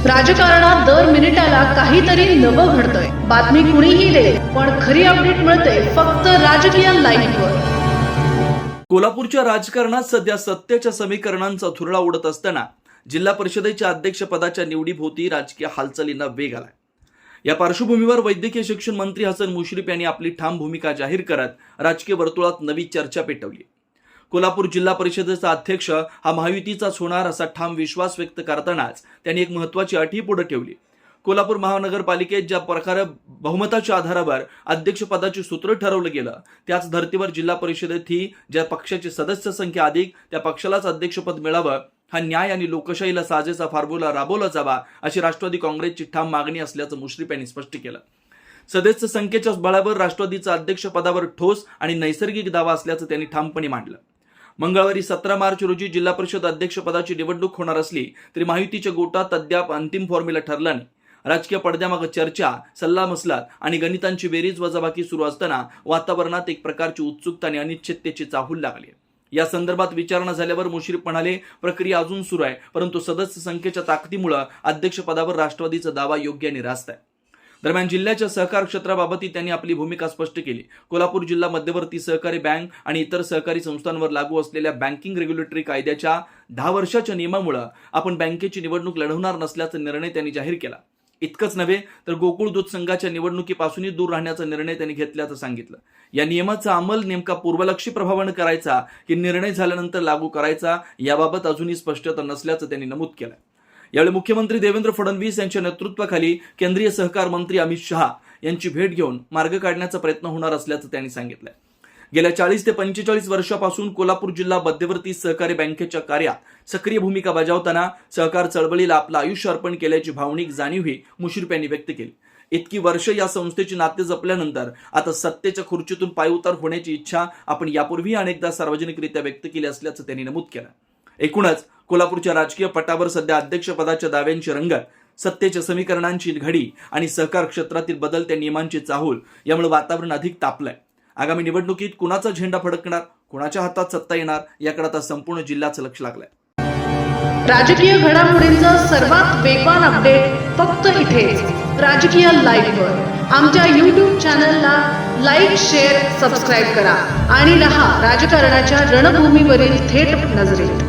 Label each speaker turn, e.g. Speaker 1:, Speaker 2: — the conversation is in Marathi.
Speaker 1: राजकारणात दर मिनिटाला काहीतरी नवं घडतंय। बातमी कुणीही दे, पण खरी अपडेट मिळते फक्त राजकीय लाईव्हवर।
Speaker 2: कोल्हापूरच्या राजकारणात सध्या सत्तेच्या समीकरणांचा धुरळा उडत असताना जिल्हा परिषदेच्या अध्यक्षपदाच्या निवडीभोवती राजकीय हालचालींना वेग आलाय। या पार्श्वभूमीवर वैद्यकीय शिक्षण मंत्री हसन मुश्रीफ यांनी आपली ठाम भूमिका जाहीर करत राजकीय वर्तुळात नवी चर्चा पेटवली। कोल्हापूर जिल्हा परिषदेचा अध्यक्ष हा महायुतीचाच होणार असा ठाम विश्वास व्यक्त करतानाच त्यांनी एक महत्त्वाची अटही पुढे ठेवली। कोल्हापूर महानगरपालिकेत ज्या प्रकारे बहुमताच्या आधारावर अध्यक्षपदाची सूत्र ठरवलं गेलं, त्याच धर्तीवर जिल्हा परिषदेतही ज्या पक्षाची सदस्य संख्या अधिक त्या पक्षालाच अध्यक्षपद मिळावं हा न्याय आणि लोकशाहीला साजेसा फॉर्म्युला राबवला जावा अशी राष्ट्रवादी काँग्रेसची ठाम मागणी असल्याचं मुश्रीफ यांनी स्पष्ट केलं। सदस्य संख्येच्या बळावर राष्ट्रवादीचा अध्यक्षपदावर ठोस आणि नैसर्गिक दावा असल्याचं त्यांनी ठामपणे मांडलं। मंगळवारी 17 मार्च रोजी जिल्हा परिषद अध्यक्षपदाची निवडणूक होणार असली तरी महायुतीच्या गोटात अद्याप अंतिम फॉर्म्युला ठरला नाही। राजकीय पडद्यामागे चर्चा, सल्लामसलत आणि गणितांची बेरीज वजाबाकी सुरू असताना वातावरणात एक प्रकारची उत्सुकता आणि अनिश्चिततेची चाहूल लागली। या संदर्भात विचारणा झाल्यावर मुश्रीफ म्हणाले, प्रक्रिया अजून सुरू आहे, परंतु सदस्य संख्येच्या ताकदीमुळे अध्यक्षपदावर राष्ट्रवादीचा दावा योग्य आणि रास्त आहे। दरम्यान जिल्ह्याच्या सहकार क्षेत्राबाबतही त्यांनी आपली भूमिका स्पष्ट केली। कोल्हापूर जिल्हा मध्यवर्ती सहकारी बँक आणि इतर सहकारी संस्थांवर लागू असलेल्या बँकिंग रेग्युलेटरी कायद्याच्या 10 वर्षाच्या नियमामुळे आपण बँकेची निवडणूक लढवणार नसल्याचा निर्णय त्यांनी जाहीर केला। इतकंच नव्हे तर गोकुळ दूध संघाच्या निवडणुकीपासूनही दूर राहण्याचा निर्णय त्यांनी घेतल्याचं सांगितलं। या नियमाचा अंमल नेमका पूर्वलक्षी प्रभावाने करायचा की निर्णय झाल्यानंतर लागू करायचा याबाबत अजूनही स्पष्टता नसल्याचं त्यांनी नमूद केलं। यावेळी मुख्यमंत्री देवेंद्र फडणवीस यांच्या नेतृत्वाखाली केंद्रीय सहकार मंत्री अमित शहा यांची भेट घेऊन मार्ग काढण्याचा प्रयत्न होणार असल्याचं त्यांनी सांगितलं। गेल्या 40 ते 45 वर्षापासून कोल्हापूर जिल्हा मध्यवर्ती सहकारी बँकेच्या कार्यात सक्रिय भूमिका बजावताना सहकार चळवळीला आपलं आयुष्य अर्पण केल्याची भावनिक जाणीवही मुश्रीफ यांनी व्यक्त केली। इतकी वर्ष या संस्थेची नाते जपल्यानंतर आता सत्तेच्या खुर्चीतून पायउतार होण्याची इच्छा आपण यापूर्वी अनेकदा सार्वजनिकरित्या व्यक्त केली असल्याचं त्यांनी नमूद केलं। एकूणच कोल्हापूरच्या राजकीय पटावर सध्या अध्यक्षपदाच्या दाव्यांची रंगत, सत्तेच्या समीकरणांची घडी आणि सहकार क्षेत्रातील बदलत्या नियमांची चाहूल यामुळे वातावरण अधिक तापलंय। आगामी निवडणुकीत कुणाचा झेंडा फडकणार, कुणाच्या हातात सत्ता येणार याकडे आता संपूर्ण जिल्ह्याचं लक्ष लागलंय।
Speaker 1: राजकीय घडामोडींचा सर्वात वेगवान अपडेट फक्त इथेच राजकीय लाईव्हवर। आमच्या YouTube चॅनलला लाईक, शेअर, सबस्क्राईब करा आणि रहा राजकारणाच्या रणभूमीवरील थेट नजरेत।